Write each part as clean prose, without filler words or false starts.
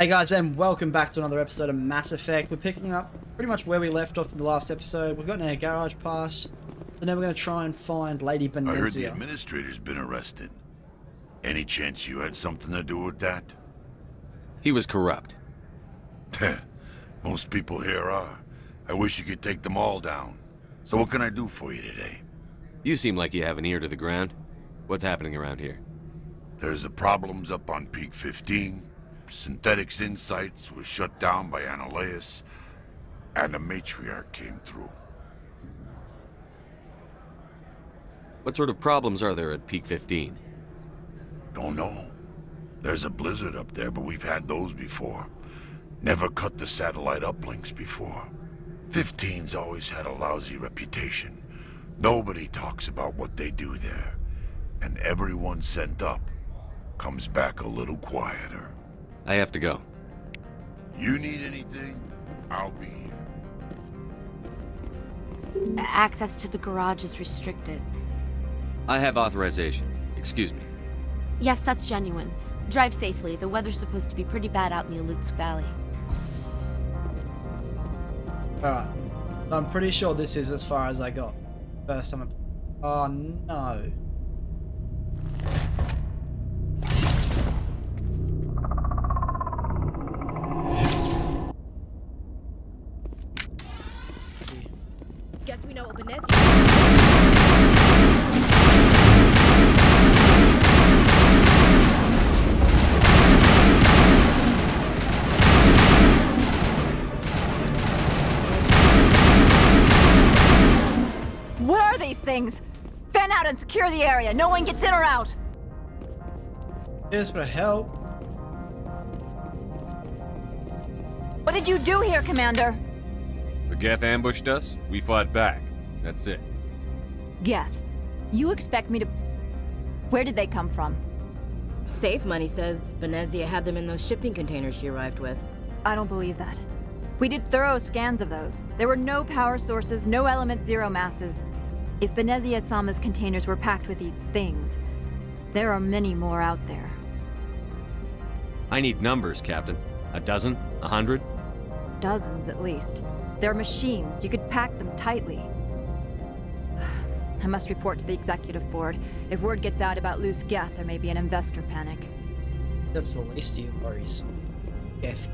Hey guys, and welcome back to another episode of Mass Effect. We're picking up pretty much where we left off in the last episode. We've gotten our garage pass, and then we're going to try and find Lady Benezia. I heard the administrator's been arrested. Any chance you had something to do with that? He was corrupt. Most people here are. I wish you could take them all down. So what can I do for you today? You seem like you have an ear to the ground. What's happening around here? There's the problems up on Peak 15. Synthetics Insights was shut down by Annihilus, and the Matriarch came through. What sort of problems are there at Peak 15? Don't know. There's a blizzard up there, but we've had those before. Never cut the satellite uplinks before. 15's always had a lousy reputation. Nobody talks about what they do there. And everyone sent up comes back a little quieter. I have to go. You need anything, I'll be here. Access to the garage is restricted. I have authorization. Excuse me. Yes, that's genuine. Drive safely. The weather's supposed to be pretty bad out in the Alutsk Valley. Alright, I'm pretty sure this is as far as I got. First time. Oh no. Guess we know what Benezia. What are these things? Fan out and secure the area. No one gets in or out. Here's for help. What did you do here, Commander? The Geth ambushed us, we fought back. That's it. Geth, you expect me to... Where did they come from? Safe Money says Benezia had them in those shipping containers she arrived with. I don't believe that. We did thorough scans of those. There were no power sources, no element zero masses. If Benezia-sama's containers were packed with these things, there are many more out there. I need numbers, Captain. A dozen? 100? Dozens, at least. They're machines. You could pack them tightly. I must report to the executive board. If word gets out about loose Geth, there may be an investor panic. That's the least of your worries. F.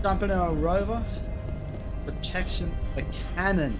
Jumping in a rover. Protection of a cannon.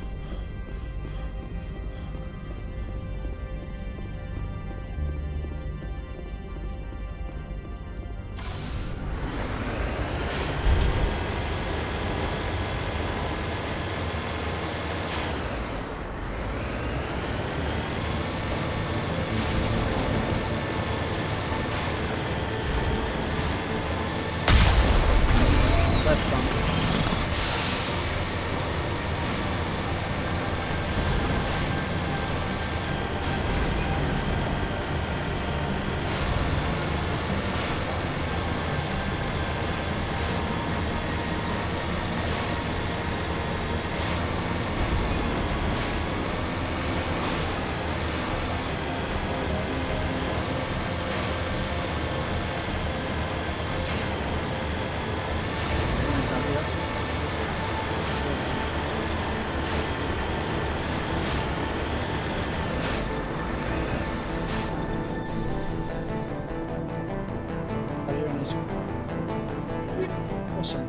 Left bumper. Awesome.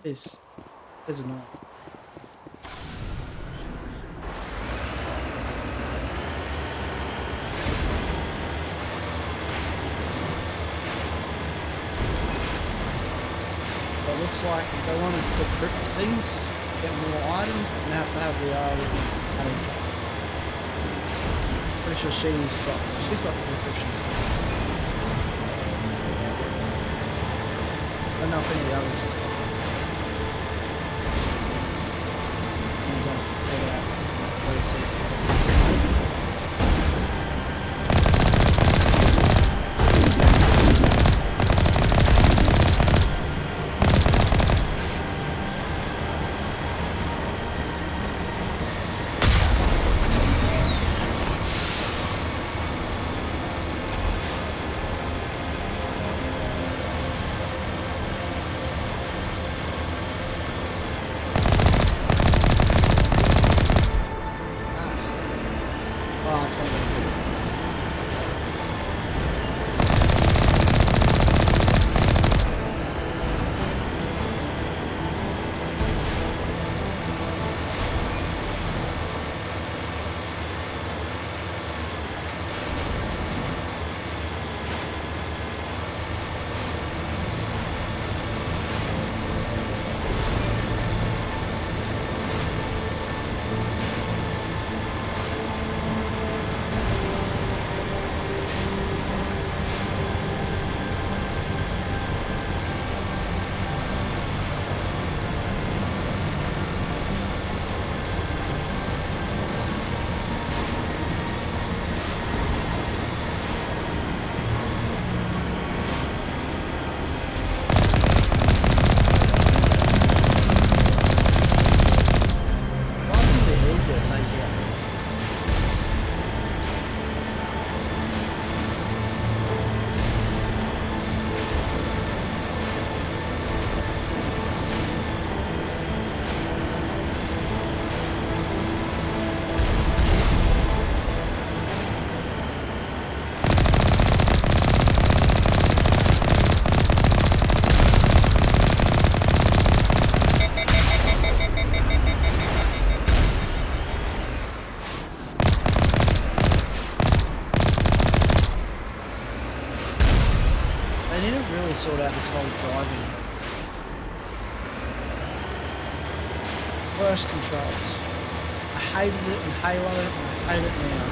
Is annoying. It looks like if they wanted to decrypt things, get more items, they're gonna have to have the added drop. Pretty sure she's got the decryption stuff. I don't know if any of the others do. Means I have to sort out where to. Sort out this whole driving. Worst controls. I hated it in Halo and I hate it now.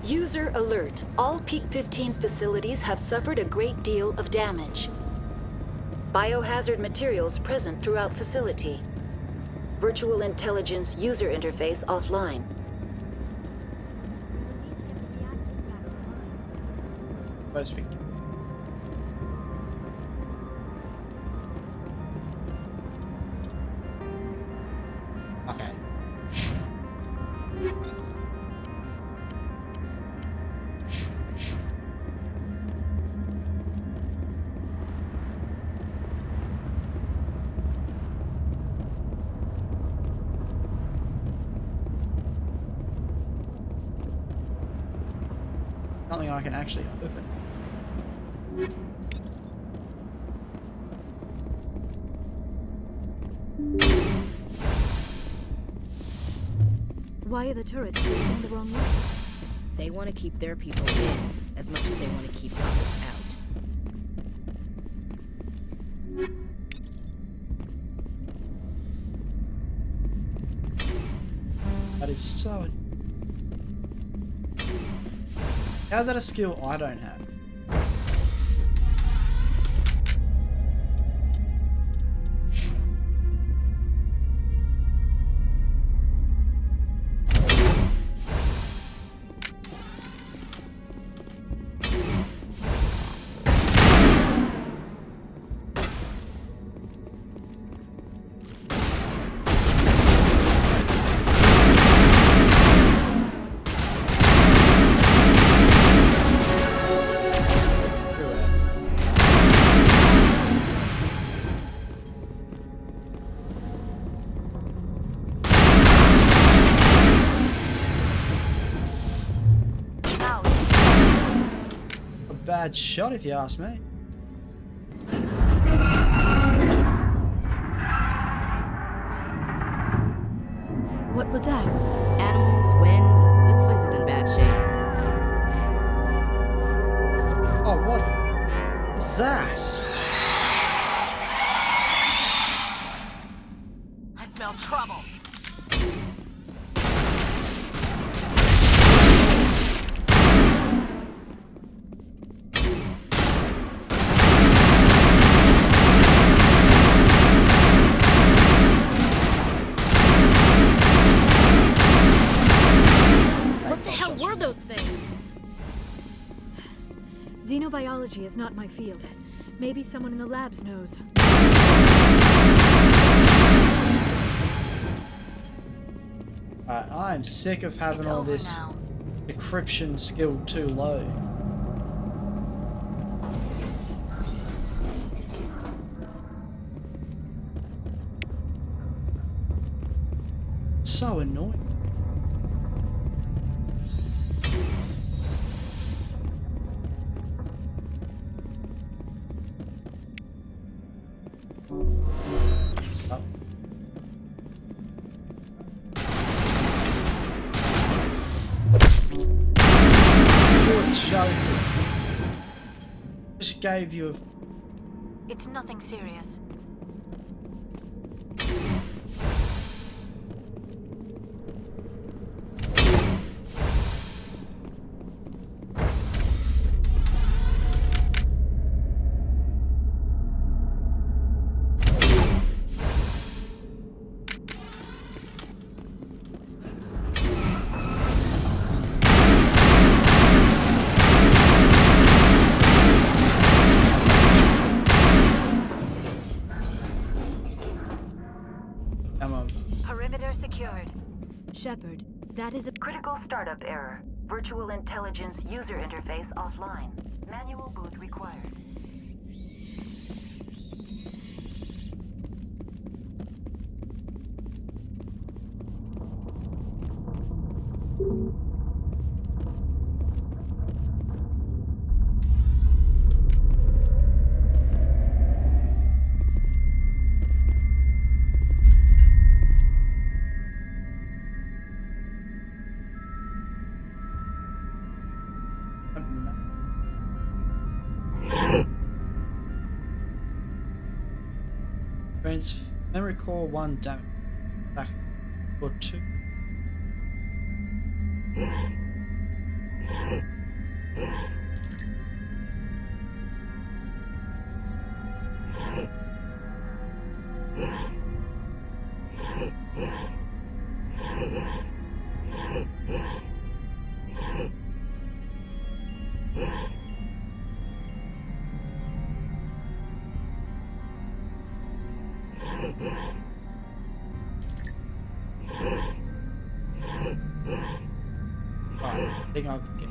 User alert. All Peak 15 facilities have suffered a great deal of damage. Biohazard materials present throughout facility. Virtual intelligence user interface offline. Okay. Something I can actually open. Why are the turrets facing the wrong way? They want to keep their people in as much as they want to keep others out. That is so... How's that a skill I don't have? Bad shot if you ask me. What was that? Animals, wind, this place is in bad shape. Oh, what is that? I smell trouble. Xenobiology is not my field. Maybe someone in the labs knows. I'm sick of having all this decryption skill too low. So annoying. Just gave you a... It's nothing serious. Perimeter secured. Shepard, that is a Critical startup error. Virtual intelligence user interface offline. Manual boot required. Memory core 1 damage. Back core 2. I think I'll get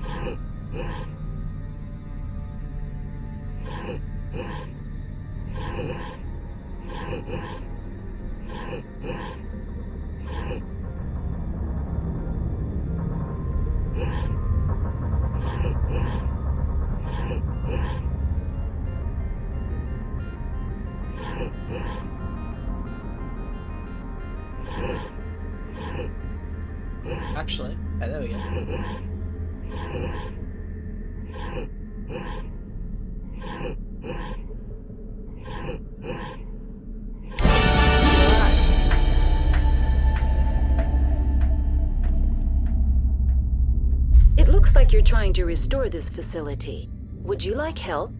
It looks like you're trying to restore this facility. Would you like help?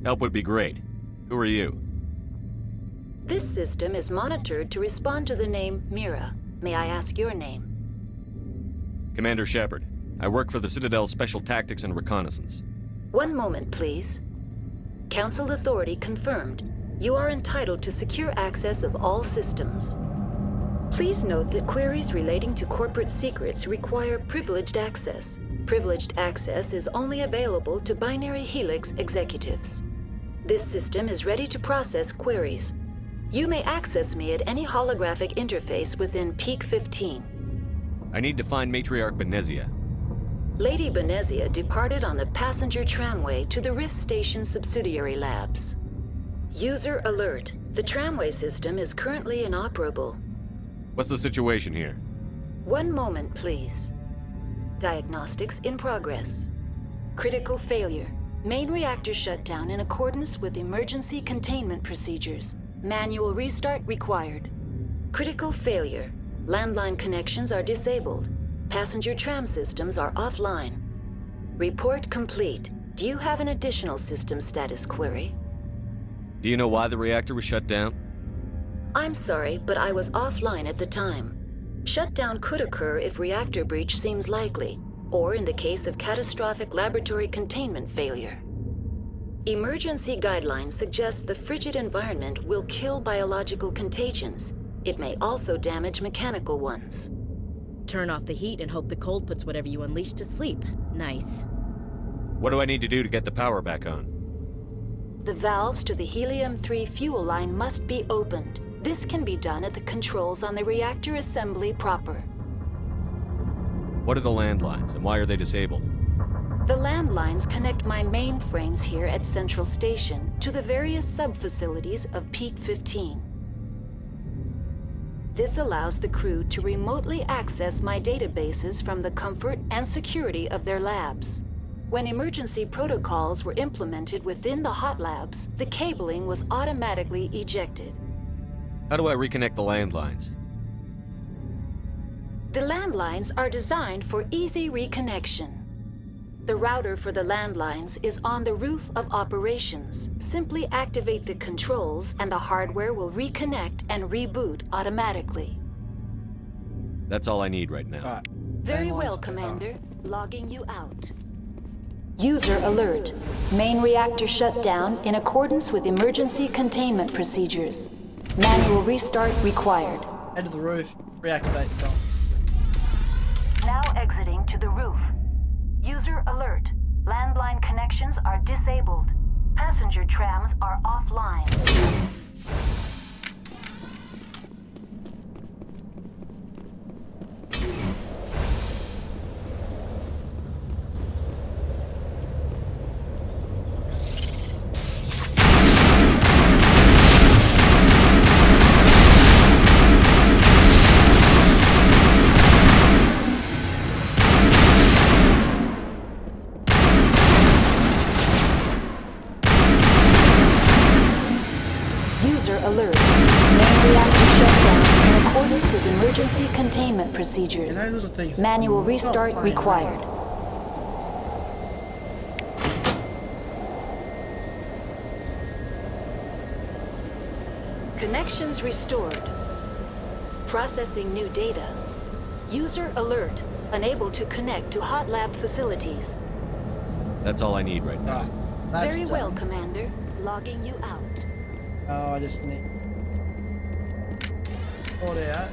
Help would be great. Who are you? This system is monitored to respond to the name Mira. May I ask your name? Commander Shepard. I work for the Citadel's Special Tactics and Reconnaissance. One moment, please. Council authority confirmed. You are entitled to secure access of all systems. Please note that queries relating to corporate secrets require privileged access. Privileged access is only available to Binary Helix executives. This system is ready to process queries. You may access me at any holographic interface within Peak 15. I need to find Matriarch Benezia. Lady Benezia departed on the passenger tramway to the Rift Station subsidiary labs. User alert. The tramway system is currently inoperable. What's the situation here? One moment, please. Diagnostics in progress. Critical failure. Main reactor shut down in accordance with emergency containment procedures. Manual restart required. Critical failure. Landline connections are disabled. Passenger tram systems are offline. Report complete. Do you have an additional system status query? Do you know why the reactor was shut down? I'm sorry, but I was offline at the time. Shutdown could occur if reactor breach seems likely, or in the case of catastrophic laboratory containment failure. Emergency guidelines suggest the frigid environment will kill biological contagions. It may also damage mechanical ones. Turn off the heat and hope the cold puts whatever you unleash to sleep. Nice. What do I need to do to get the power back on? The valves to the helium-3 fuel line must be opened. This can be done at the controls on the reactor assembly proper. What are the landlines, and why are they disabled? The landlines connect my mainframes here at Central Station to the various sub-facilities of Peak 15. This allows the crew to remotely access my databases from the comfort and security of their labs. When emergency protocols were implemented within the hot labs, the cabling was automatically ejected. How do I reconnect the landlines? The landlines are designed for easy reconnection. The router for the landlines is on the roof of operations. Simply activate the controls and the hardware will reconnect and reboot automatically. That's all I need right now. Right. Very Landlines well, for- Commander. Logging you out. User alert. Main reactor shut down in accordance with emergency containment procedures. Manual restart required. Head to the roof. Reactivate the bomb. Now exiting to the roof. User alert. Landline connections are disabled. Passenger trams are offline. User alert. Main reactor shut down in accordance with emergency containment procedures. You know, little things- Manual Stop restart playing. required. Connections restored. Processing new data. User alert. Unable to connect to hot lab facilities. That's all I need right now. Right. That's Very well, done. Commander. Logging you out. Oh, I just need... Hold out.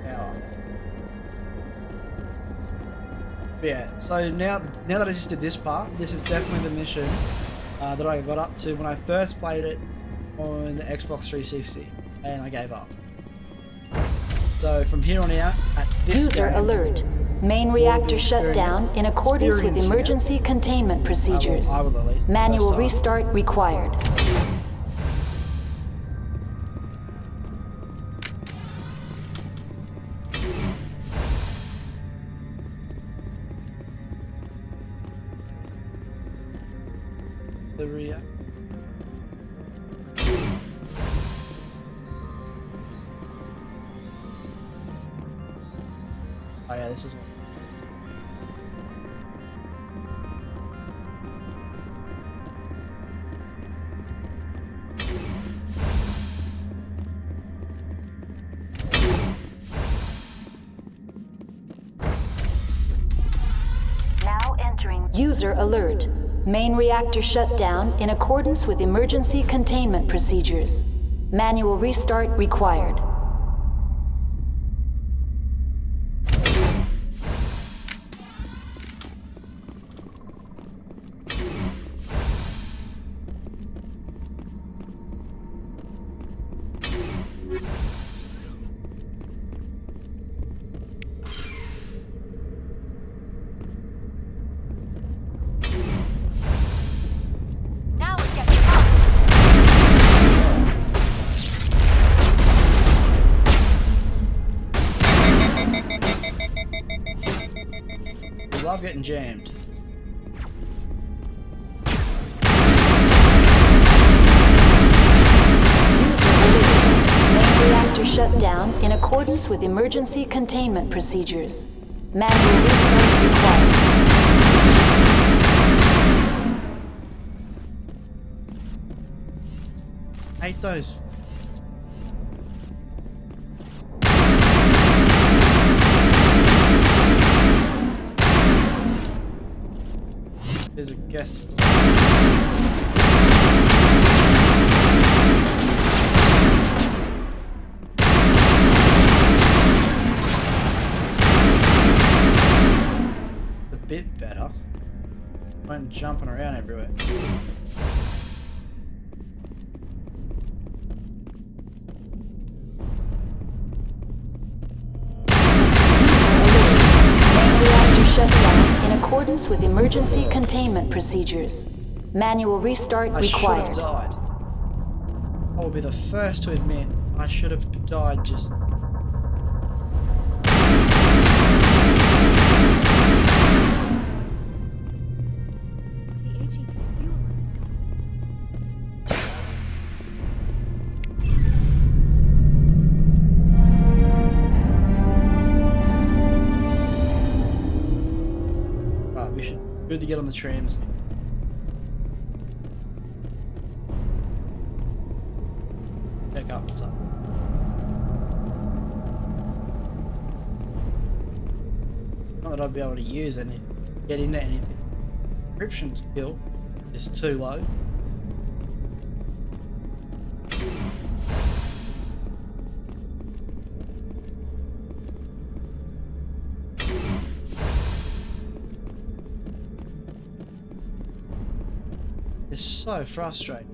Power. Yeah, so now that I just did this part, this is definitely the mission that I got up to when I first played it on the Xbox 360, and I gave up. So from here on out, at this User game, alert. Main reactor shut down in accordance with experiencing it. emergency containment procedures. I will at least. Manual First time. restart required. The react. Oh yeah, this is one. entering. User alert. Main reactor shut down in accordance with emergency containment procedures. Manual restart required. Now we're getting up. We love getting jammed. Main reactor shut down in accordance with emergency containment procedures. Manual restart required. Hate those. There's a guest. A bit better. Went jumping around everywhere. Main reactor shut down in accordance with emergency containment procedures. Manual restart I should have required. died. I will be the first to admit I should have died just. The HE3 fuel line is cut. Right, we should. Good to get on the trams. Check out what's up. Not that I'd be able to use any, get into anything. Encryption skill is too low. It's so frustrating.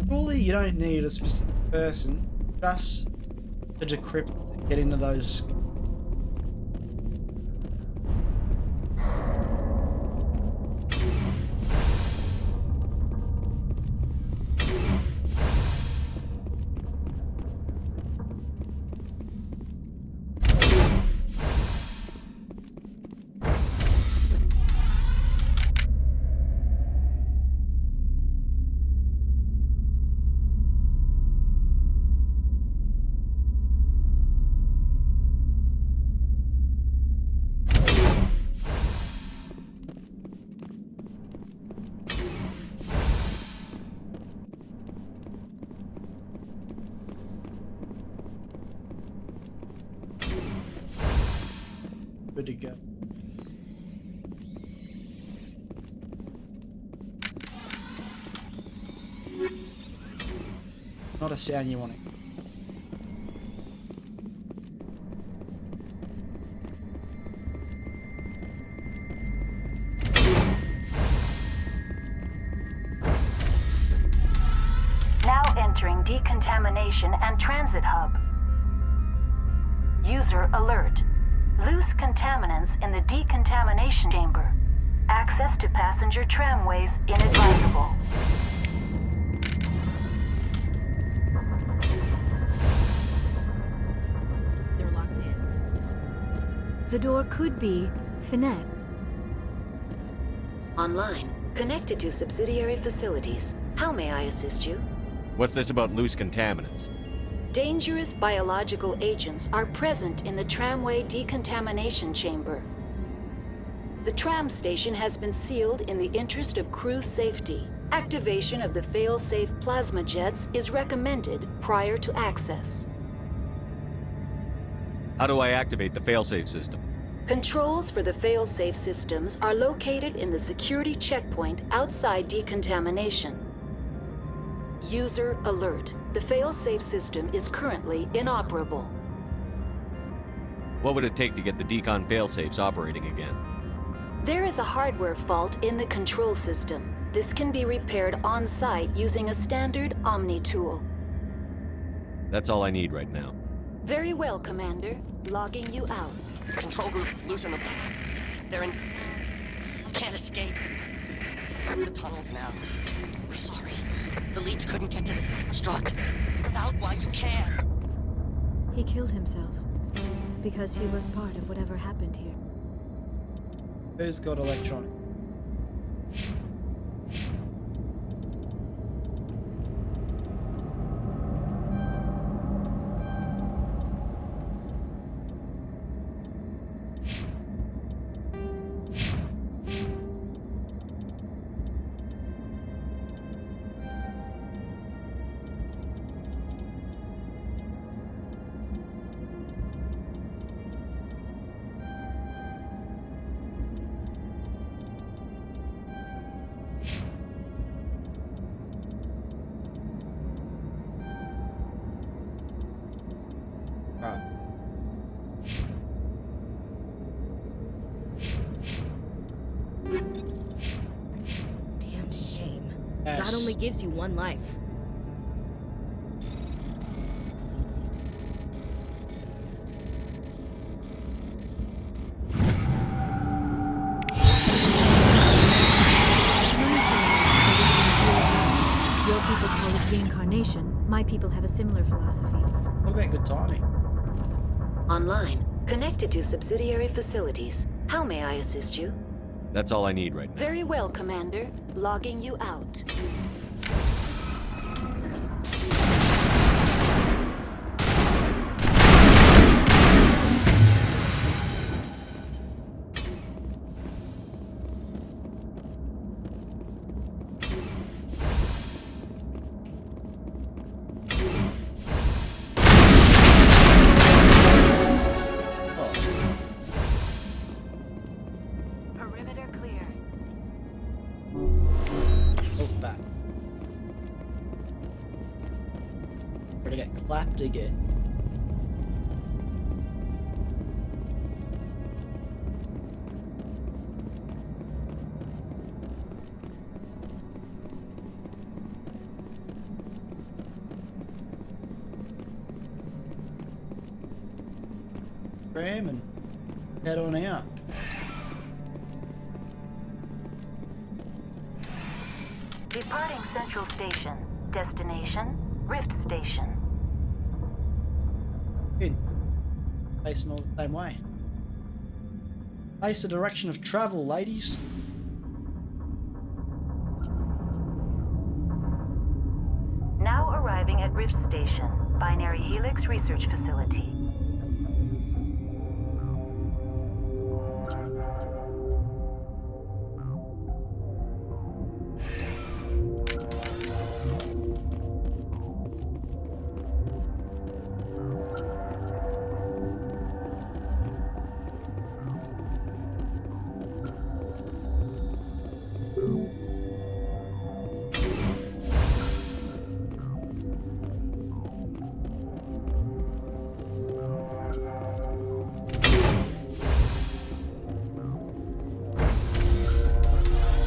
Surely you don't need a specific person just to decrypt and get into those. Good to go. Not a sound you want to. Now entering decontamination and transit hub. User alert. Loose contaminants in the decontamination chamber. Access to passenger tramways inadvisable. They're locked in. The door could be Finette. Online. Connected to subsidiary facilities. How may I assist you? What's this about loose contaminants? Dangerous biological agents are present in the tramway decontamination chamber. The tram station has been sealed in the interest of crew safety. Activation of the fail-safe plasma jets is recommended prior to access. How do I activate the failsafe system? Controls for the fail-safe systems are located in the security checkpoint outside decontamination. User alert. The fail-safe system is currently inoperable. What would it take to get the decon failsafes operating again? There is a hardware fault in the control system. This can be repaired on-site using a standard Omni tool. That's all I need right now. Very well, Commander. Logging you out. Control group, loosen them. They're in... Can't escape. The tunnels now. We're sorry. The leads couldn't get to the struck. Get out while you can. He killed himself. Because he was part of whatever happened here. Who's got electronic? Right. Damn shame. Yes. God only gives you one life. Your people call it reincarnation. My people have a similar philosophy. What about good timing? Online. Connected to subsidiary facilities. How may I assist you? That's all I need right now. Very well, Commander. Logging you out. Perimeter clear. Oh, back. We're gonna get clapped again. Graham and head on out. Departing Central Station. Destination, Rift Station. Good. Facing all the same way. Face the direction of travel, ladies. Now arriving at Rift Station, Binary Helix Research Facility.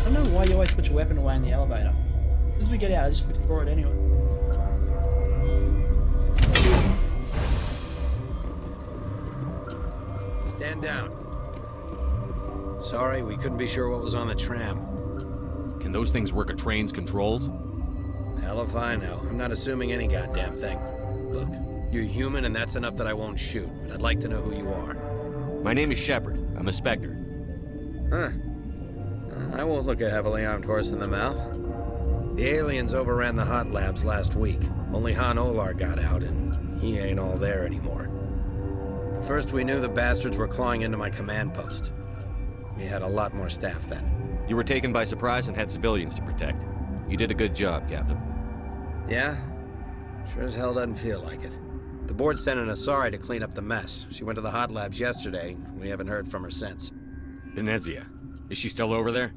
I don't know why you always put your weapon away in the elevator. As soon as we get out, I just withdraw it anyway. Stand down. Sorry, we couldn't be sure what was on the tram. Can those things work a train's controls? Hell if I know. I'm not assuming any goddamn thing. Look, you're human and that's enough that I won't shoot, but I'd like to know who you are. My name is Shepard. I'm a Spectre. Huh. I won't look a heavily armed horse in the mouth. The aliens overran the hot labs last week. Only Han Olar got out, and he ain't all there anymore. The first we knew, the bastards were clawing into my command post. We had a lot more staff then. You were taken by surprise and had civilians to protect. You did a good job, Captain. Yeah? Sure as hell doesn't feel like it. The board's sending a sorry to clean up the mess. She went to the hot labs yesterday. We haven't heard from her since. Benezia. Is she still over there?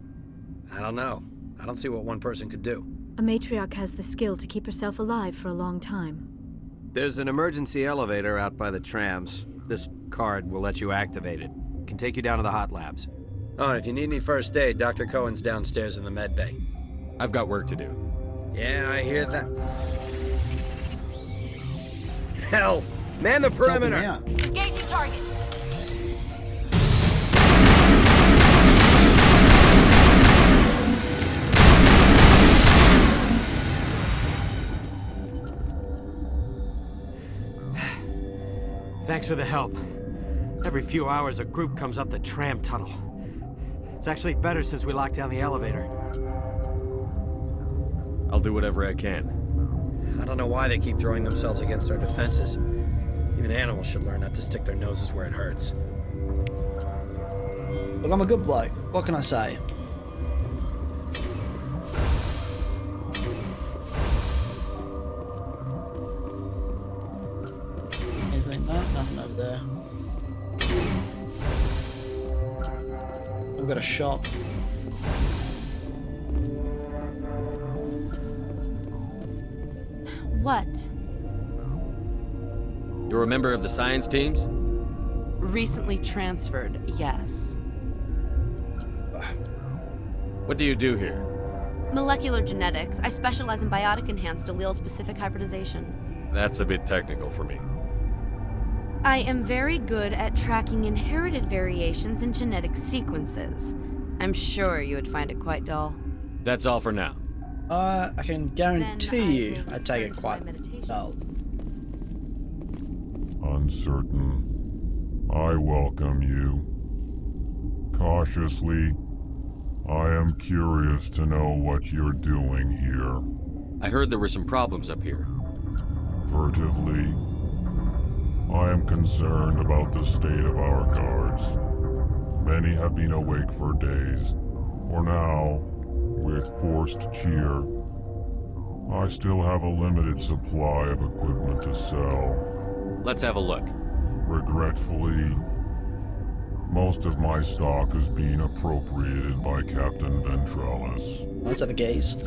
I don't know. I don't see what one person could do. A matriarch has the skill to keep herself alive for a long time. There's an emergency elevator out by the trams. This card will let you activate it. Can take you down to the hot labs. Oh, and if you need any first aid, Dr. Cohen's downstairs in the med bay. I've got work to do. Yeah, I hear that. Hell! Man the perimeter! Engaging target. Thanks for the help. Every few hours, a group comes up the tram tunnel. It's actually better since we locked down the elevator. I'll do whatever I can. I don't know why they keep throwing themselves against our defenses. Even animals should learn not to stick their noses where it hurts. Look, I'm a good bloke. What can I say? Anything? No, nothing over there. I've got a shop. What? You're a member of the science teams? Recently transferred, yes. What do you do here? Molecular genetics. I specialize in biotic-enhanced allele-specific hybridization. That's a bit technical for me. I am very good at tracking inherited variations in genetic sequences. I'm sure you would find it quite dull. That's all for now. I can guarantee you I take it quite dull. Uncertain. I welcome you. Cautiously, I am curious to know what you're doing here. I heard there were some problems up here. Furtively, I am concerned about the state of our guards. Many have been awake for days, or now, with forced cheer. I still have a limited supply of equipment to sell. Let's have a look. Regretfully, most of my stock is being appropriated by Captain Ventralis. Let's have a gaze.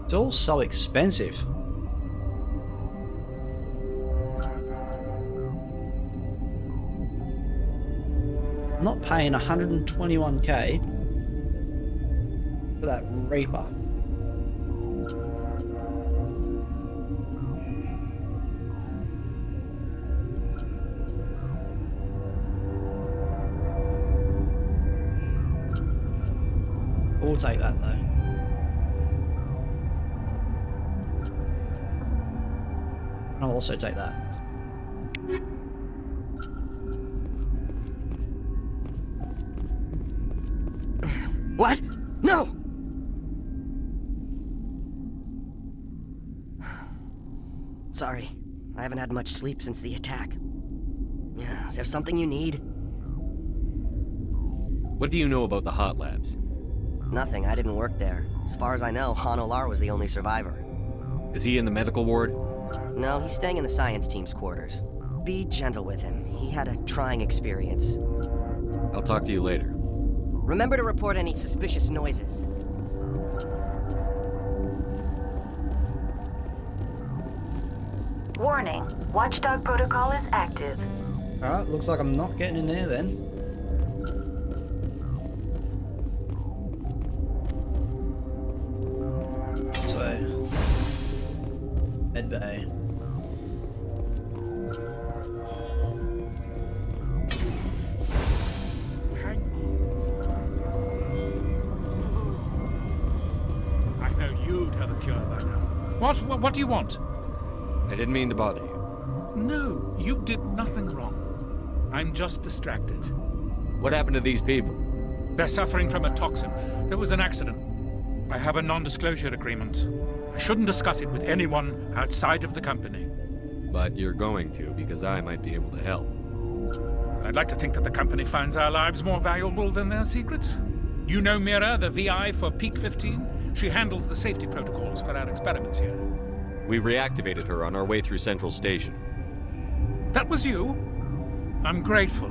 It's all so expensive. I'm not paying 121k for that Reaper. We'll take that though. I'll also take that. What? No! Sorry, I haven't had much sleep since the attack. Is there something you need? What do you know about the hot labs? Nothing, I didn't work there. As far as I know, Han Olar was the only survivor. Is he in the medical ward? No, he's staying in the science team's quarters. Be gentle with him. He had a trying experience. I'll talk to you later. Remember to report any suspicious noises. Warning, Watchdog protocol is active. Alright, looks like I'm not getting in there then. So, med bay. I know you'd have a cure by now. What do you want? I didn't mean to bother you. No, you did nothing wrong. I'm just distracted. What happened to these people? They're suffering from a toxin. There was an accident. I have a non-disclosure agreement. I shouldn't discuss it with anyone outside of the company. But you're going to, because I might be able to help. I'd like to think that the company finds our lives more valuable than their secrets. You know Mira, the VI for Peak 15? She handles the safety protocols for our experiments here. We reactivated her on our way through Central Station. That was you? I'm grateful.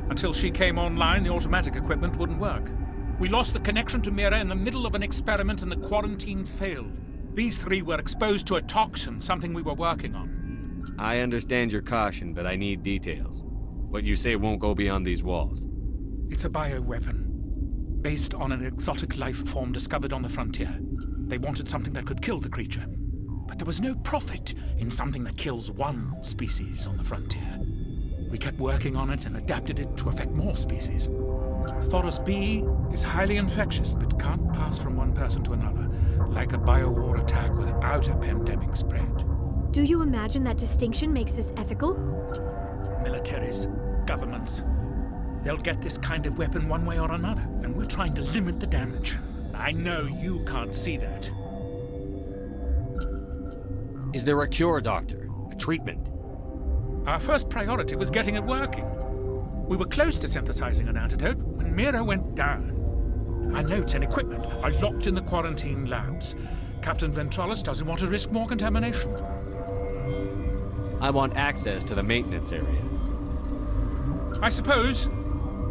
Until she came online, the automatic equipment wouldn't work. We lost the connection to Mira in the middle of an experiment and the quarantine failed. These three were exposed to a toxin, something we were working on. I understand your caution, but I need details. What you say won't go beyond these walls. It's a bioweapon, based on an exotic life form discovered on the frontier. They wanted something that could kill the creature. But there was no profit in something that kills one species on the frontier. We kept working on it and adapted it to affect more species. Thoros B is highly infectious, but can't pass from one person to another, like a biowar attack without a pandemic spread. Do you imagine that distinction makes this ethical? Militaries, governments, they'll get this kind of weapon one way or another, and we're trying to limit the damage. I know you can't see that. Is there a cure, Doctor? A treatment? Our first priority was getting it working. We were close to synthesizing an antidote when Mira went down. Our notes and equipment are locked in the quarantine labs. Captain Ventralis doesn't want to risk more contamination. I want access to the maintenance area. I suppose.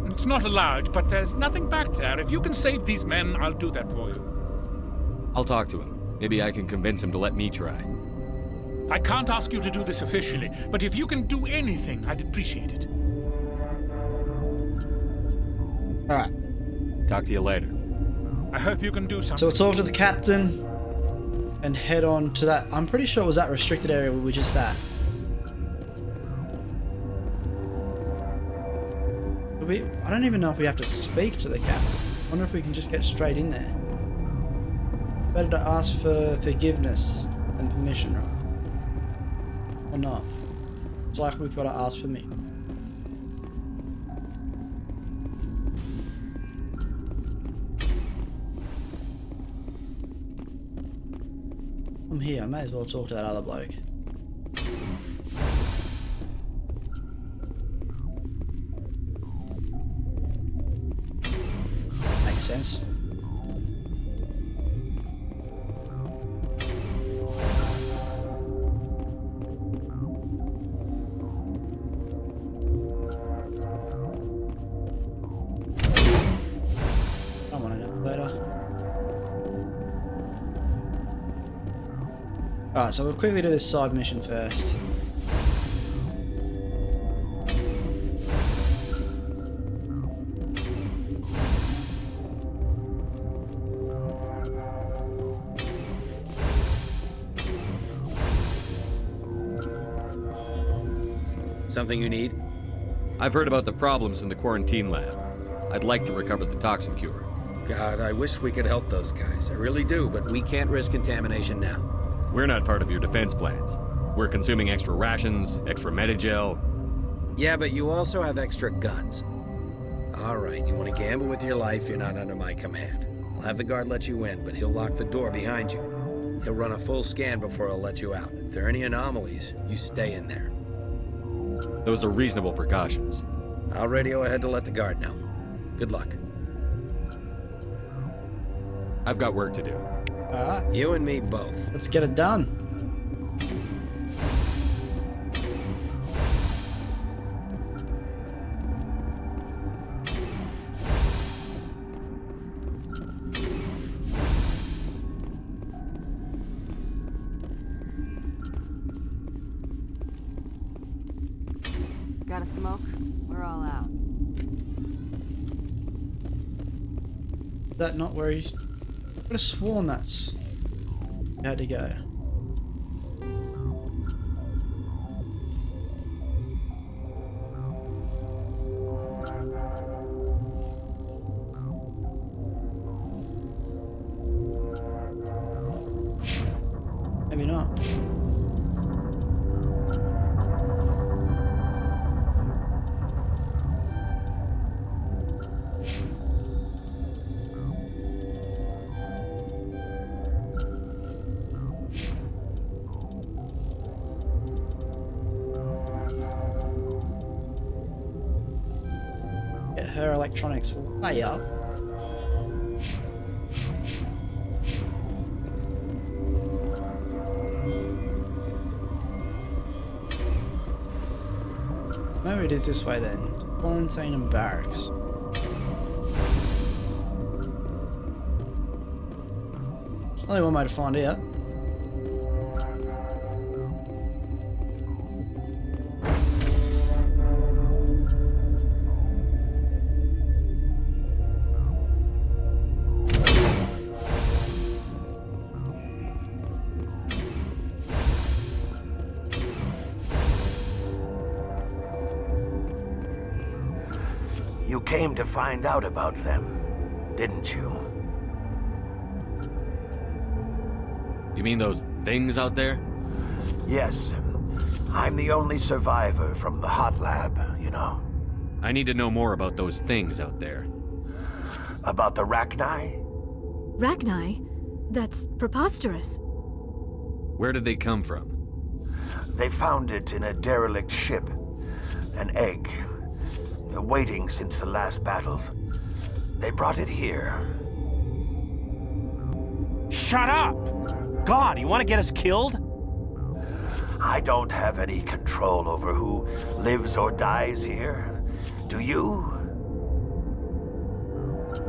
It's not allowed, but there's nothing back there. If you can save these men, I'll do that for you. I'll talk to him. Maybe I can convince him to let me try. I can't ask you to do this officially, but if you can do anything, I'd appreciate it. Alright. Talk to you later. I hope you can do something. So we'll talk to the captain and head on to that. I'm pretty sure it was that restricted area we were just at. I don't even know if we have to speak to the captain. I wonder if we can just get straight in there. Better to ask for forgiveness than permission, right? Or not. It's like we've got to ask for me. I'm here, I may as well talk to that other bloke. Makes sense. Come on, enough later. Alright, so we'll quickly do this side mission first. Something you need? I've heard about the problems in the quarantine lab. I'd like to recover the toxin cure. God, I wish we could help those guys. I really do, but we can't risk contamination now. We're not part of your defense plans. We're consuming extra rations, extra Medigel. Yeah, but you also have extra guns. All right, you want to gamble with your life, you're not under my command. I'll have the guard let you in, but he'll lock the door behind you. He'll run a full scan before he'll let you out. If there are any anomalies, you stay in there. Those are reasonable precautions. I'll radio ahead to let the guard know. Good luck. I've got work to do. Alright. You and me both. Let's get it done. Got a smoke? We're all out. Is that not where he... I could have sworn that's... How'd he go? Maybe not. her electronics way up. Maybe it is this way then. Quarantine and barracks. Only one way to find out. You came to find out about them, didn't you? You mean those things out there? Yes. I'm the only survivor from the hot lab, you know. I need to know more about those things out there. About the Rachni? Rachni? That's preposterous. Where did they come from? They found it in a derelict ship. An egg. Waiting since the last battles. They brought it here. Shut up! God, you want to get us killed? I don't have any control over who lives or dies here. Do you?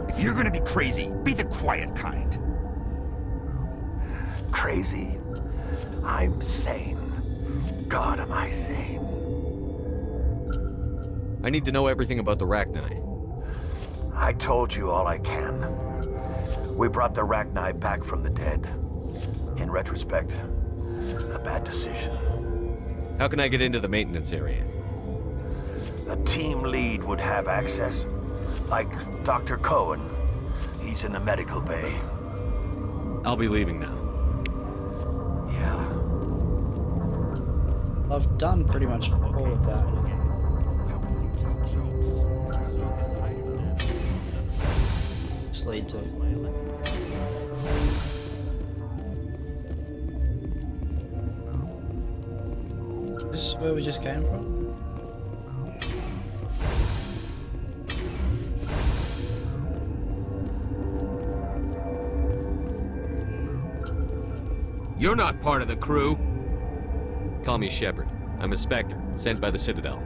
If you're gonna be crazy, be the quiet kind. Crazy? I'm sane. God, am I sane. I need to know everything about the Rachni. I told you all I can. We brought the Rachni back from the dead. In retrospect, a bad decision. How can I get into the maintenance area? The team lead would have access. Like Dr. Cohen. He's in the medical bay. I'll be leaving now. Yeah. I've done pretty much all of that. This lead to. This is where we just came from? You're not part of the crew. Call me Shepard. I'm a Spectre, sent by the Citadel.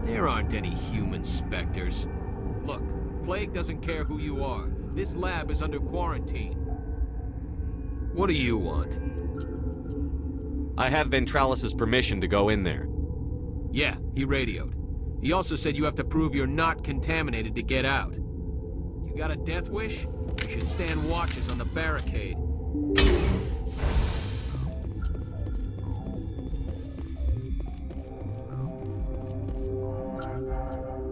There aren't any human specters. Look, Plague doesn't care who you are. This lab is under quarantine. What do you want? I have Ventralis's permission to go in there. Yeah, he radioed. He also said you have to prove you're not contaminated to get out. You got a death wish? You should stand watches on the barricade.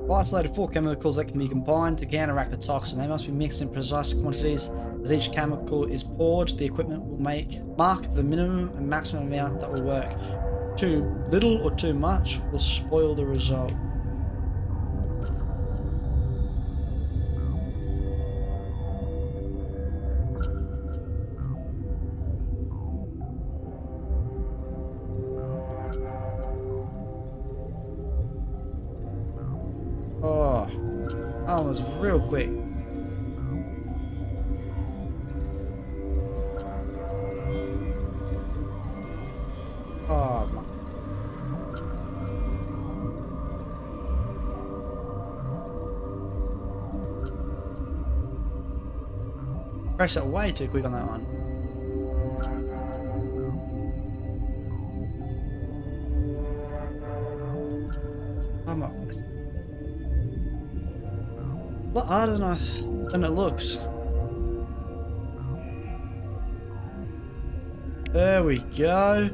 Isolated 4 chemicals that can be combined to counteract the toxin. They must be mixed in precise quantities. As each chemical is poured, the equipment will mark the minimum and maximum amount that will work. Too little or too much will spoil the result. Oh, that was real quick. Oh my. Press it way too quick on that one. I'm up with. A lot harder than it looks. There we go.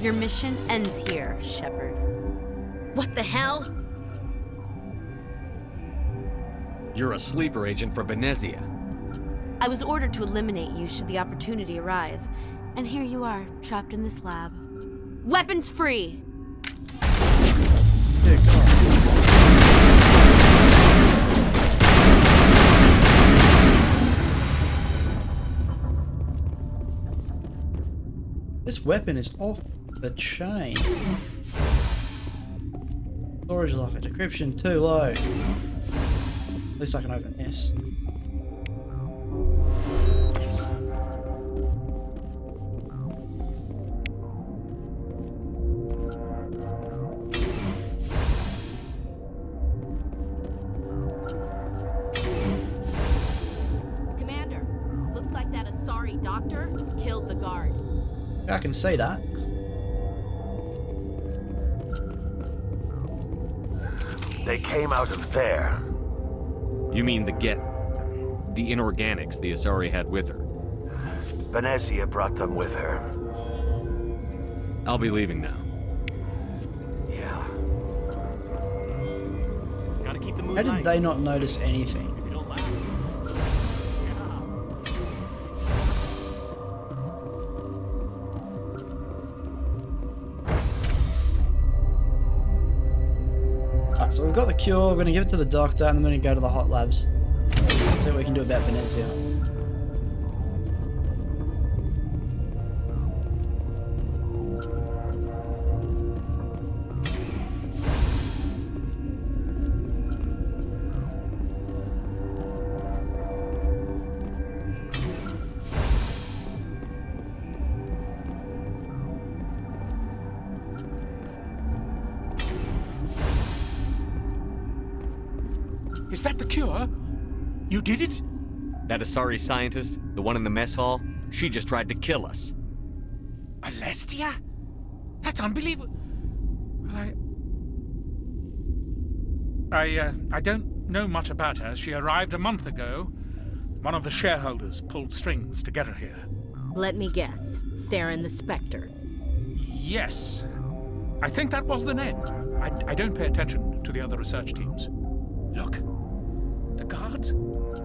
Your mission ends here, Shepard. What the hell? You're a sleeper agent for Benezia. I was ordered to eliminate you should the opportunity arise. And here you are, trapped in this lab. Weapons free! Dear God. This weapon is off the chain. Storage locker, decryption too low. At least I can open this. Commander, looks like that Asari doctor killed the guard. I can see that. They came out of there. You mean the inorganics the Asari had with her? Benezia brought them with her. I'll be leaving now. Yeah. Gotta keep the mood How did light. they not notice anything? If you don't laugh. Alright, so we've got the cure, we're going to give it to the doctor, and then we're going to go to the hot labs. See what we can do about Benezia. Is that the cure? You did it? That Asari scientist, the one in the mess hall, she just tried to kill us. Alestia? That's unbelievable. Well, I don't know much about her. She arrived a month ago. One of the shareholders pulled strings to get her here. Let me guess. Saren the Spectre. Yes. I think that was the name. I don't pay attention to the other research teams. Look. The guards?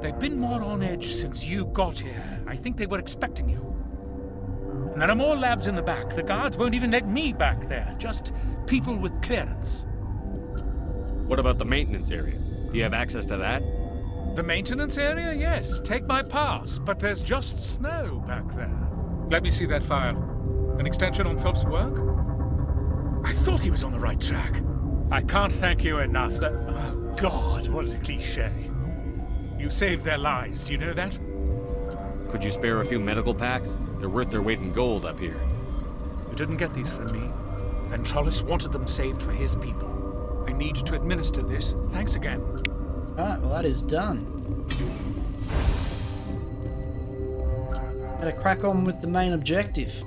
They've been more on edge since you got here. I think they were expecting you. And there are more labs in the back. The guards won't even let me back there. Just people with clearance. What about the maintenance area? Do you have access to that? The maintenance area? Yes. Take my pass. But there's just snow back there. Let me see that file. An extension on Phelps' work? I thought he was on the right track. I can't thank you enough. That... Oh, God, what a cliché. You saved their lives, do you know that? Could you spare a few medical packs? They're worth their weight in gold up here. You didn't get these from me. Ventrolis wanted them saved for his people. I need to administer this. Thanks again. Alright, well that is done. Gotta crack on with the main objective.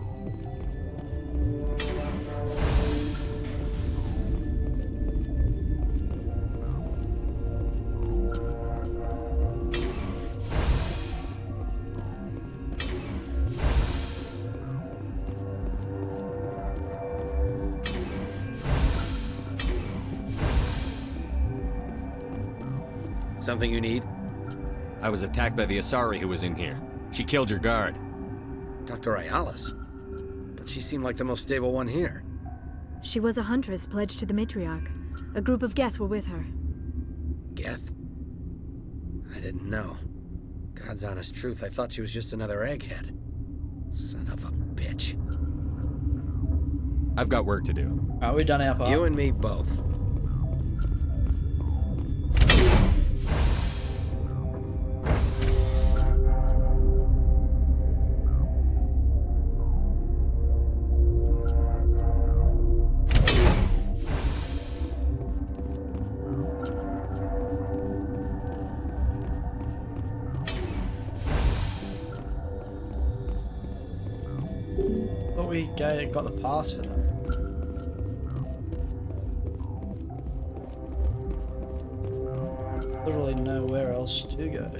Something you need? I was attacked by the Asari who was in here. She killed your guard. Dr. Ayalis? But she seemed like the most stable one here. She was a huntress pledged to the Matriarch. A group of Geth were with her. Geth? I didn't know. God's honest truth, I thought she was just another egghead. Son of a bitch. I've got work to do. Alright, we done our part. You and me both. We got the pass for them. Literally nowhere else to go.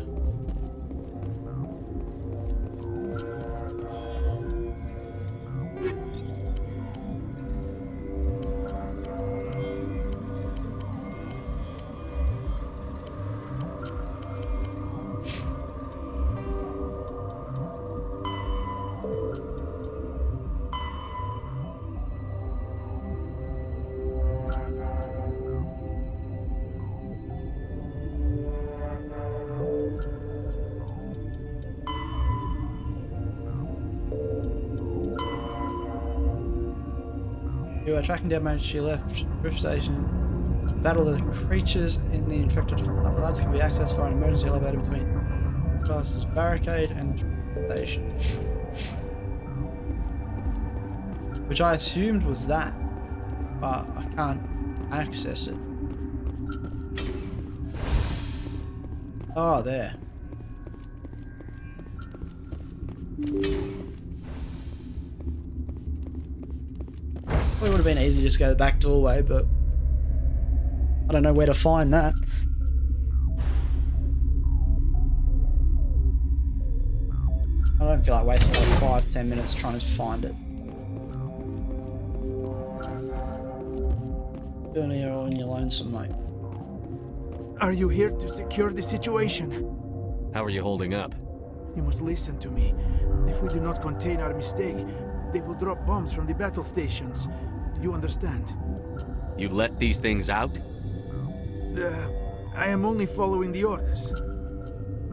You are tracking down when she left Drift Station. battle the creatures in the infected labs can be accessed via an emergency elevator between Class's barricade and the station. Which I assumed was that, but I can't access it. Oh, there. Probably would have been easy to just go the back doorway, but I don't know where to find that. I don't feel like wasting like 5-10 minutes trying to find it. Doing it all on your lonesome, mate. Are you here to secure the situation? How are you holding up? You must listen to me. If we do not contain our mistake, they will drop bombs from the battle stations. You understand? You let these things out? I am only following the orders.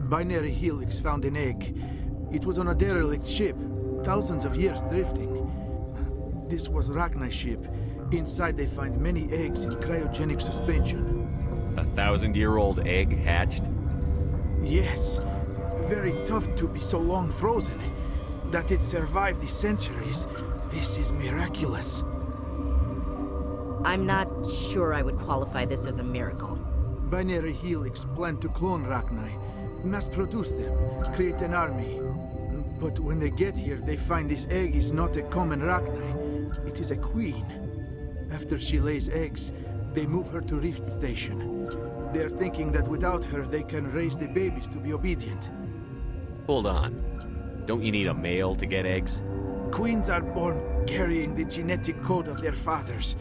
Binary Helix found an egg. It was on a derelict ship, thousands of years drifting. This was Rachni's ship. Inside they find many eggs in cryogenic suspension. A 1,000-year-old egg hatched? Yes. Very tough to be so long frozen. That it survived the centuries, this is miraculous. I'm not sure I would qualify this as a miracle. Binary Helix planned to clone Rachni, mass produce them, create an army. But when they get here, they find this egg is not a common Rachni. It is a queen. After she lays eggs, they move her to Rift Station. They're thinking that without her, they can raise the babies to be obedient. Hold on. Don't you need a male to get eggs? Queens are born carrying the genetic code of their fathers.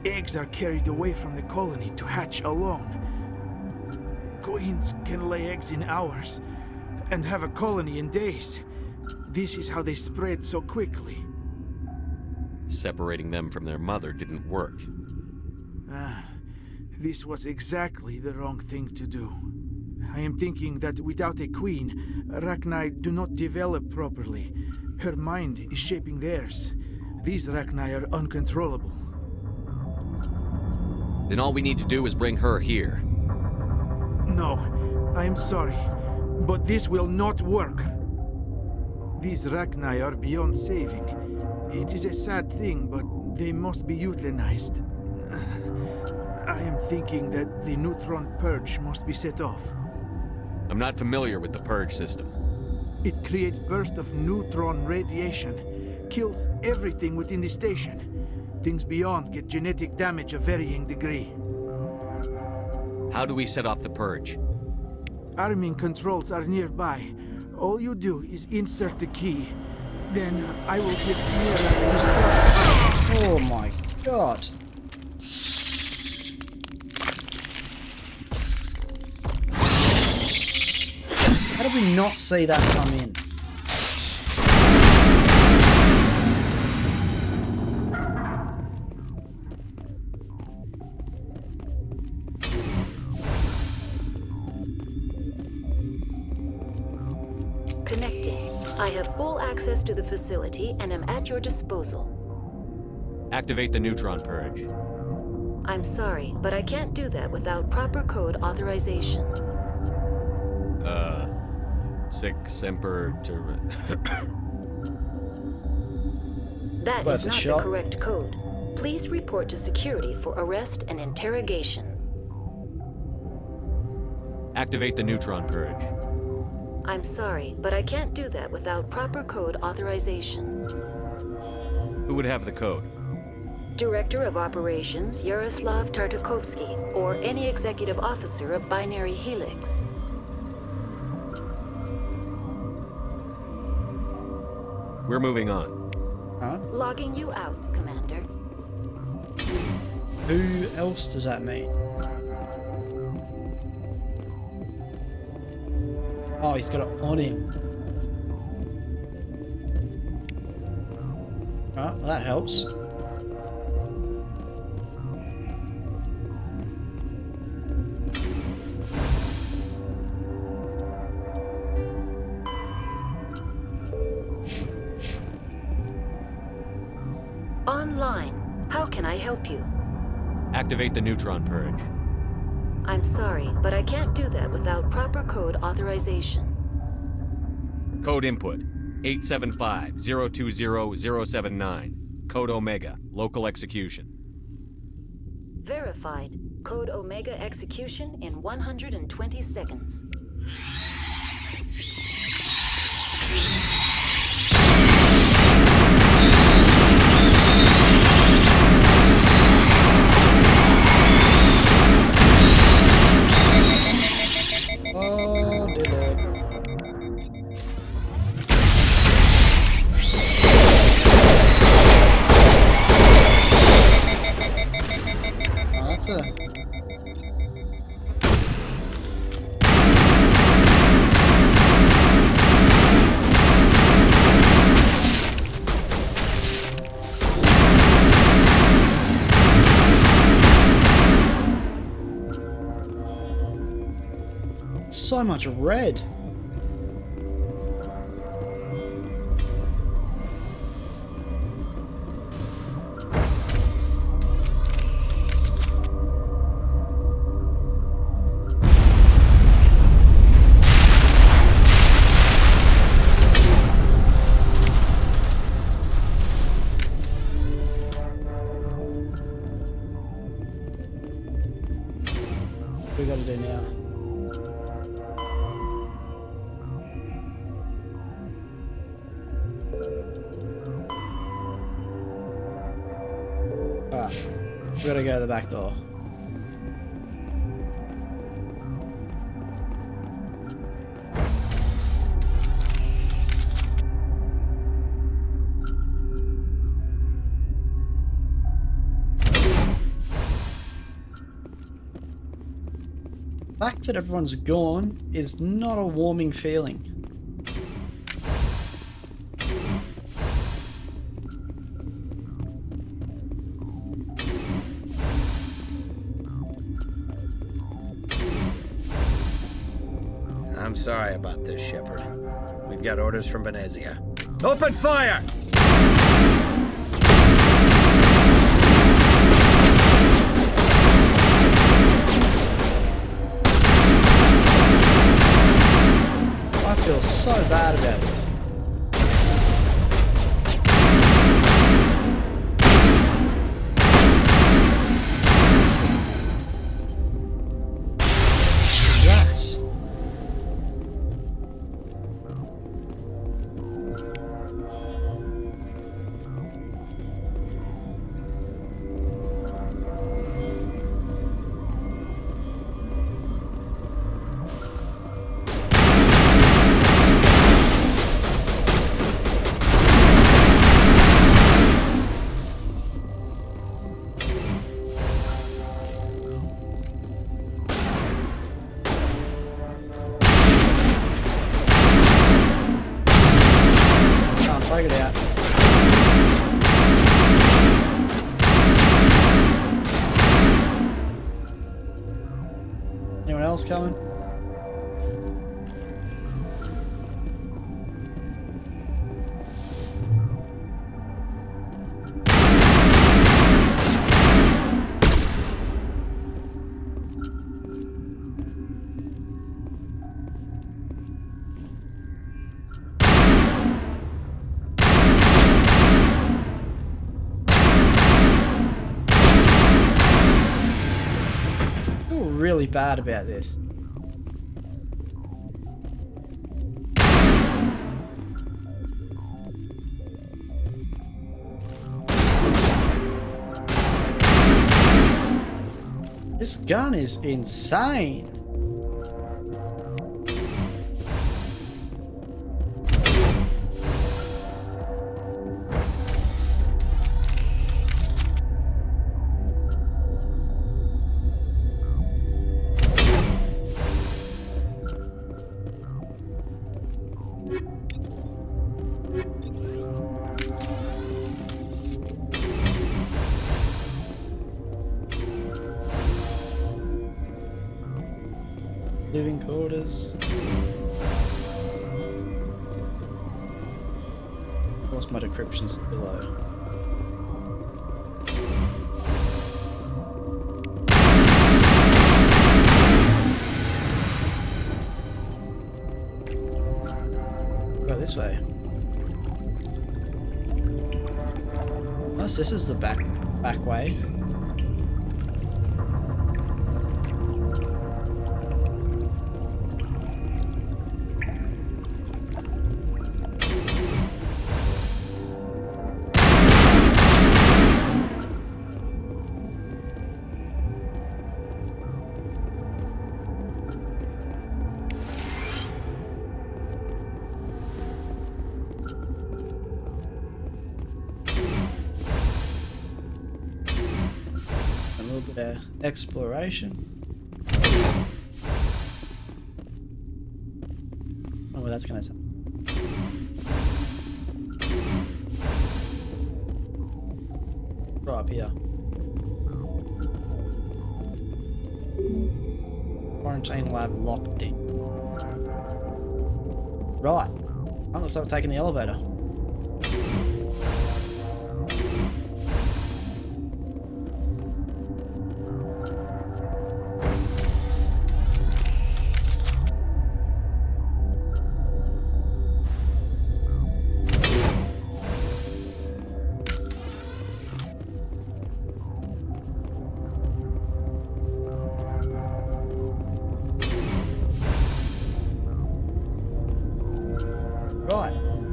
Eggs are carried away from the colony to hatch alone. Queens can lay eggs in hours and have a colony in days. This is how they spread so quickly. Separating them from their mother didn't work. This was exactly the wrong thing to do. I am thinking that without a queen, Rachni do not develop properly. Her mind is shaping theirs. These Rachni are uncontrollable. Then all we need to do is bring her here. No, I am sorry, but this will not work. These Rachni are beyond saving. It is a sad thing, but they must be euthanized. I am thinking that the neutron purge must be set off. I'm not familiar with the purge system. It creates bursts of neutron radiation, kills everything within the station. Things beyond get genetic damage of varying degree. How do we set off the purge? Arming controls are nearby. All you do is insert the key. Then I will get nearer the start. Oh my god. How did we not see that come in? Connecting. I have full access to the facility and am at your disposal. Activate the neutron purge. I'm sorry, but I can't do that without proper code authorization. Sic semper That is not the correct code. Please report to security for arrest and interrogation. Activate the neutron purge. I'm sorry, but I can't do that without proper code authorization. Who would have the code? Director of Operations Yaroslav Tartakovsky, or any executive officer of Binary Helix. We're moving on. Huh? Logging you out, Commander. Who else does that mean? Oh, he's got it on him. Oh, well, that helps. Online. How can I help you? Activate the neutron purge. I'm sorry, but I can't do that without proper code authorization. Code input 875-020-079. Code Omega. Local execution. Verified. Code Omega execution in 120 seconds. Oh, dear Lord. Oh, that's a... So much red. What we gotta do now? Alright, we gotta go to the back door. The fact that everyone's gone is not a warming feeling. I'm sorry about this, Shepard. We've got orders from Benezia. Open fire! I feel so bad about this. Yes. Can't it out. Anyone else coming? I feel really bad about this. This gun is insane. Living quarters. Of course, my decryption's below. this way. Unless this is the back way. Exploration. Oh, well, that's gonna take. Right up here. Quarantine lab locked in. Right. Oh, looks like we're taking the elevator.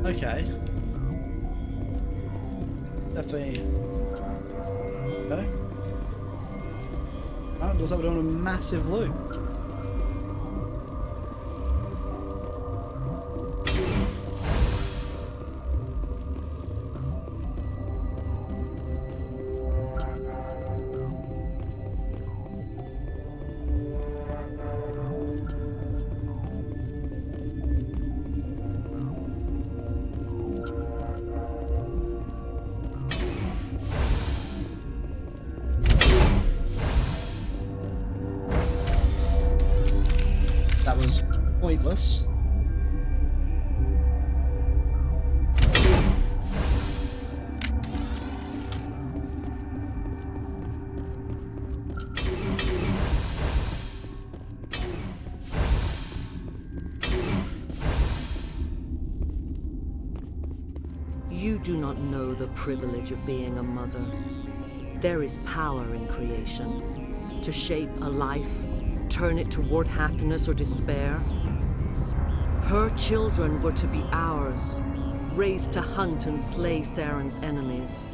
Okay. Definitely. Okay. Oh, it looks like we're doing a massive loop. That was pointless. You do not know the privilege of being a mother. There is power in creation. To shape a life, turn it toward happiness or despair. Her children were to be ours, raised to hunt and slay Saren's enemies.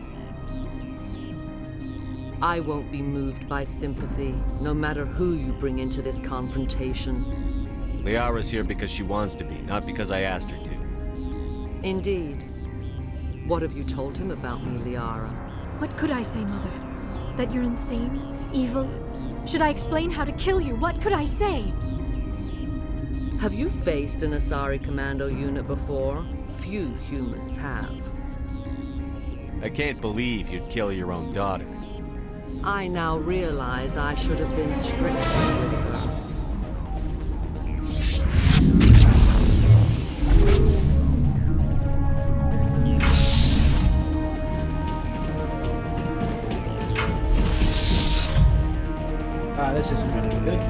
I won't be moved by sympathy, no matter who you bring into this confrontation. Liara's here because she wants to be, not because I asked her to. Indeed. What have you told him about me, Liara? What could I say, Mother? That you're insane? Evil? Should I explain how to kill you? What could I say? Have you faced an Asari commando unit before? Few humans have. I can't believe you'd kill your own daughter. I now realize I should have been stricter with her. This isn't going to be good.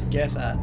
Get that.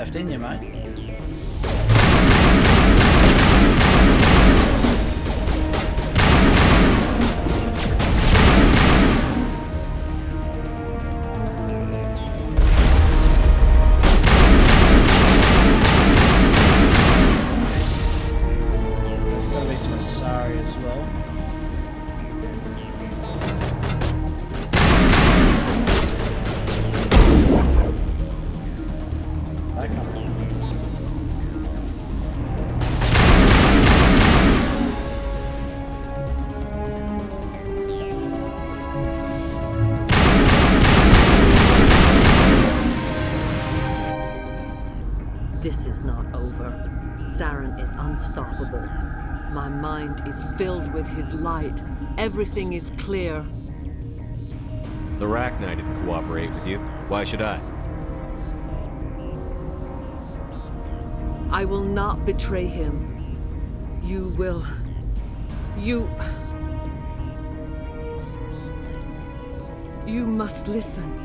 left in you, mate. There's gotta be some Asari as well. This is not over. Saren is unstoppable. My mind is filled with his light. Everything is clear. The Rachni didn't cooperate with you. Why should I? I will not betray him. You will. You must listen.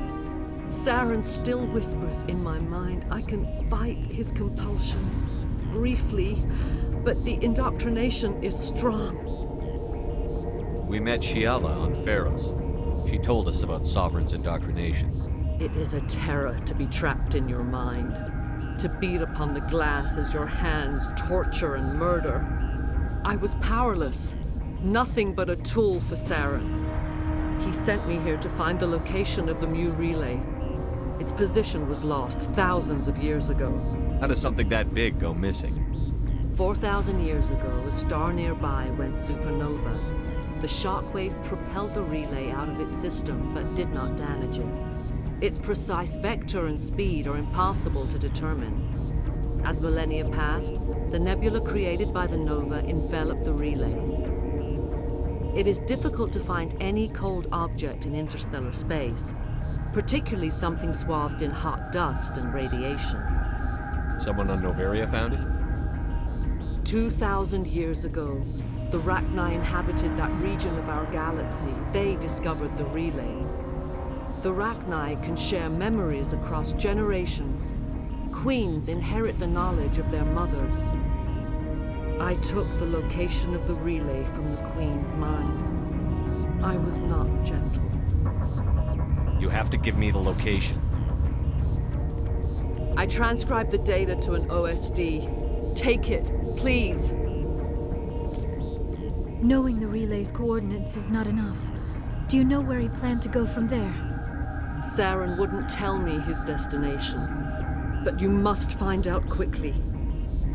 Saren still whispers in my mind. I can fight his compulsions, briefly, but the indoctrination is strong. We met Shiala on Pharos. She told us about Sovereign's indoctrination. It is a terror to be trapped in your mind, to beat upon the glass as your hands torture and murder. I was powerless, nothing but a tool for Saren. He sent me here to find the location of the Mu relay. Its position was lost thousands of years ago. How does something that big go missing? 4,000 years ago, a star nearby went supernova. The shockwave propelled the relay out of its system, but did not damage it. Its precise vector and speed are impossible to determine. As millennia passed, the nebula created by the nova enveloped the relay. It is difficult to find any cold object in interstellar space, particularly something swathed in hot dust and radiation. Someone on Noveria found it? 2,000 years ago, the Rachni inhabited that region of our galaxy. They discovered the relay. The Rachni can share memories across generations. Queens inherit the knowledge of their mothers. I took the location of the relay from the Queen's mind. I was not gentle. You have to give me the location. I transcribed the data to an OSD. Take it, please. Knowing the relay's coordinates is not enough. Do you know where he planned to go from there? Saren wouldn't tell me his destination, but you must find out quickly.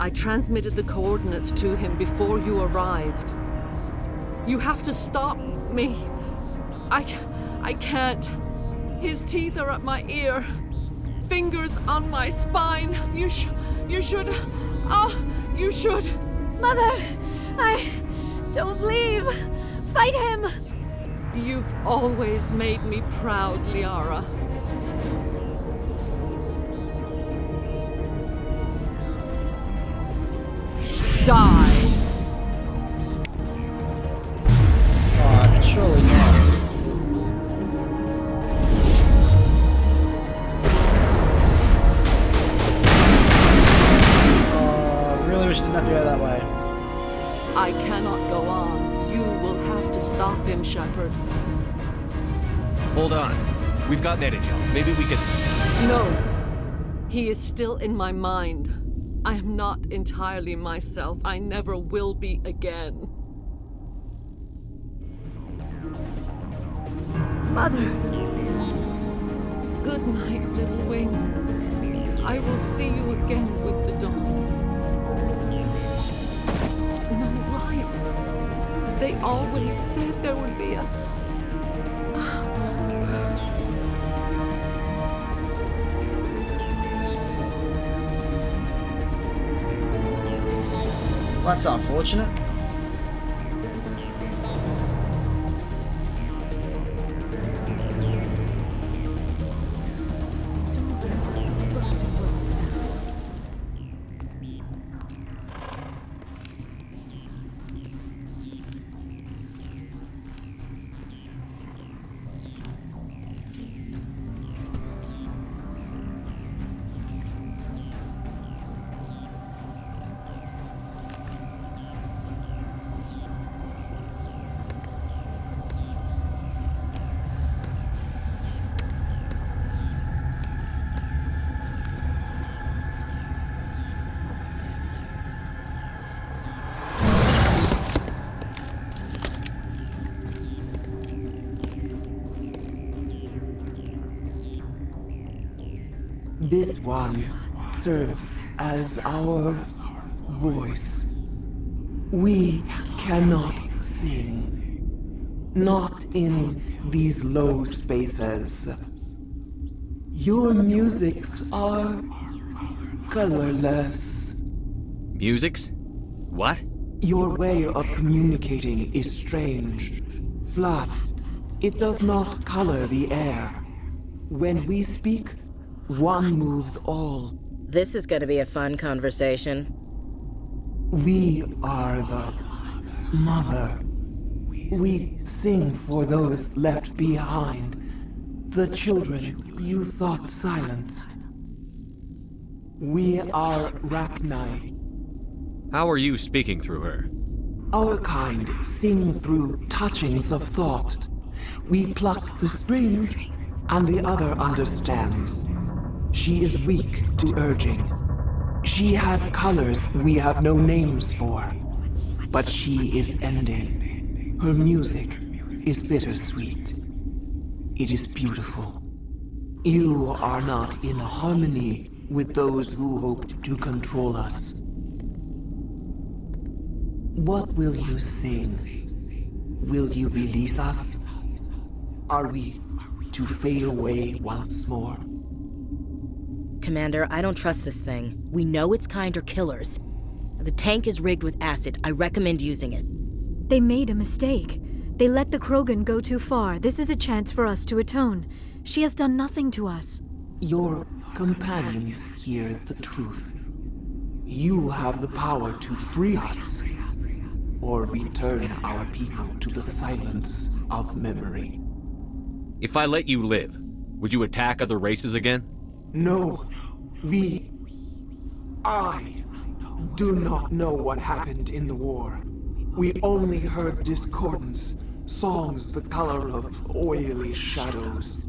I transmitted the coordinates to him before you arrived. You have to stop me. I can't. His teeth are at my ear. Fingers on my spine. You should. You should. Mother! Don't leave! Fight him! You've always made me proud, Liara. Die! Oh, surely not. Oh, I really wish it didn't have to go that way. I cannot go on. You will have to stop him, Shepard. Hold on. We've got Netagel. Maybe we could... No. He is still in my mind. I am not entirely myself. I never will be again. Mother! Good night, little wing. I will see you again with the dawn. No light. They always said there would be a... That's unfortunate. This one serves as our voice. We cannot sing. Not in these low spaces. Your musics are colorless. Musics? What? Your way of communicating is strange. Flat. It does not color the air. When we speak, one moves all. This is gonna be a fun conversation. We are the mother. We sing for those left behind. The children you thought silenced. We are Rachni. How are you speaking through her? Our kind sing through touchings of thought. We pluck the strings, and the other understands. She is weak to urging. She has colors we have no names for. But she is ending. Her music is bittersweet. It is beautiful. You are not in harmony with those who hoped to control us. What will you sing? Will you release us? Are we to fade away once more? Commander, I don't trust this thing. We know its kind are killers. The tank is rigged with acid. I recommend using it. They made a mistake. They let the Krogan go too far. This is a chance for us to atone. She has done nothing to us. Your companions hear the truth. You have the power to free us, or return our people to the silence of memory. If I let you live, would you attack other races again? No. I do not know what happened in the war. We only heard discordance, songs the color of oily shadows.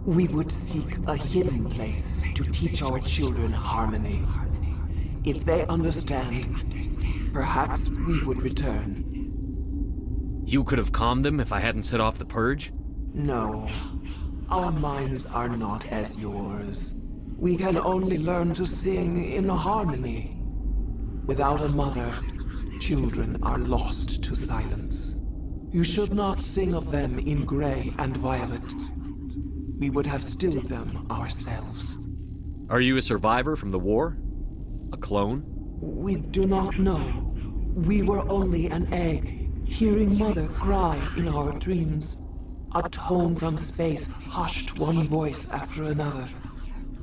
We would seek a hidden place to teach our children harmony. If they understand, perhaps we would return. You could have calmed them if I hadn't set off the purge? No. Our minds are not as yours. We can only learn to sing in harmony. Without a mother, children are lost to silence. You should not sing of them in gray and violet. We would have stilled them ourselves. Are you a survivor from the war? A clone? We do not know. We were only an egg, hearing Mother cry in our dreams. A tone from space hushed one voice after another.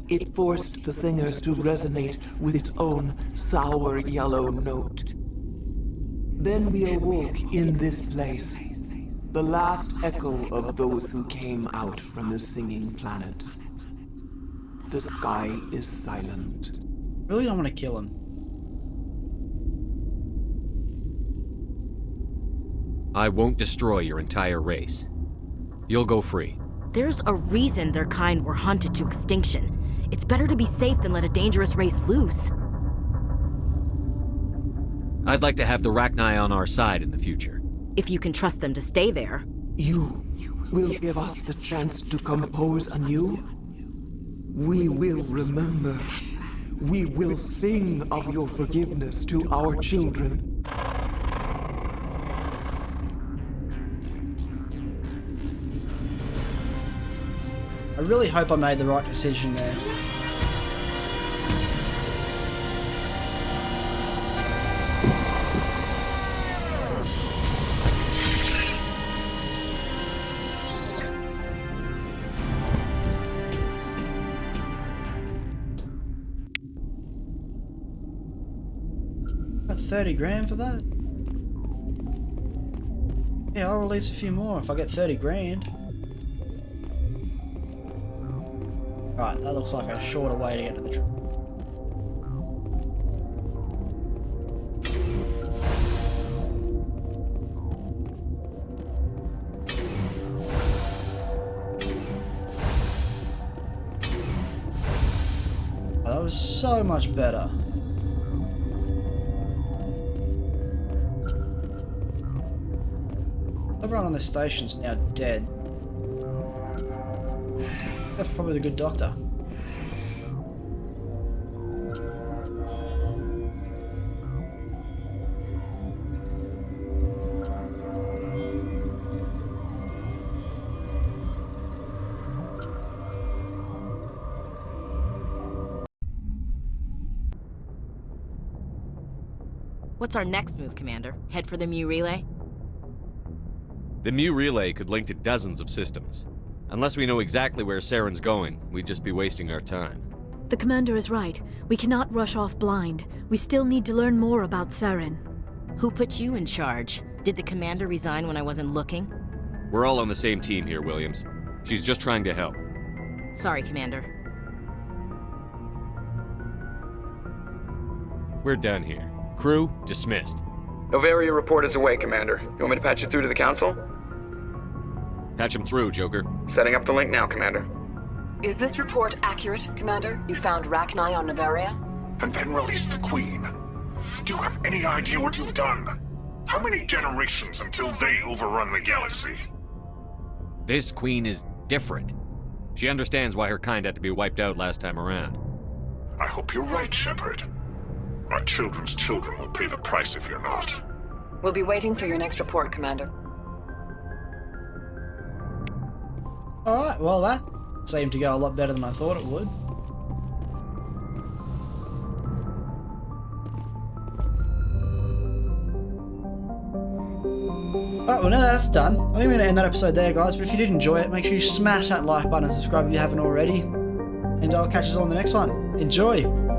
It forced the singers to resonate with its own sour yellow note. Then we awoke in this place, the last echo of those who came out from the singing planet. The sky is silent. Really don't want to kill him. I won't destroy your entire race. You'll go free. There's a reason their kind were hunted to extinction. It's better to be safe than let a dangerous race loose. I'd like to have the Rachni on our side in the future. If you can trust them to stay there. You will give us the chance to compose anew? We will remember. We will sing of your forgiveness to our children. I really hope I made the right decision there. Got 30 grand for that? Yeah, I'll release a few more if I get 30 grand. Right, that looks like a shorter way to get to the truck. Oh, that was so much better. Everyone on the station's now dead. That's probably the good doctor. What's our next move, Commander? Head for the Mu relay? The Mu relay could link to dozens of systems. Unless we know exactly where Saren's going, we'd just be wasting our time. The commander is right. We cannot rush off blind. We still need to learn more about Saren. Who put you in charge? Did the commander resign when I wasn't looking? We're all on the same team here, Williams. She's just trying to help. Sorry, Commander. We're done here. Crew, dismissed. Noveria report is away, Commander. You want me to patch you through to the Council? Patch him through, Joker. Setting up the link now, Commander. Is this report accurate, Commander? You found Rachni on Noveria? And then released the Queen. Do you have any idea what you've done? How many generations until they overrun the galaxy? This Queen is different. She understands why her kind had to be wiped out last time around. I hope you're right, Shepard. Our children's children will pay the price if you're not. We'll be waiting for your next report, Commander. Alright, well that seemed to go a lot better than I thought it would. Alright, well now that's done, I think we're going to end that episode there, guys, but if you did enjoy it, make sure you smash that like button and subscribe if you haven't already. And I'll catch us all in the next one. Enjoy!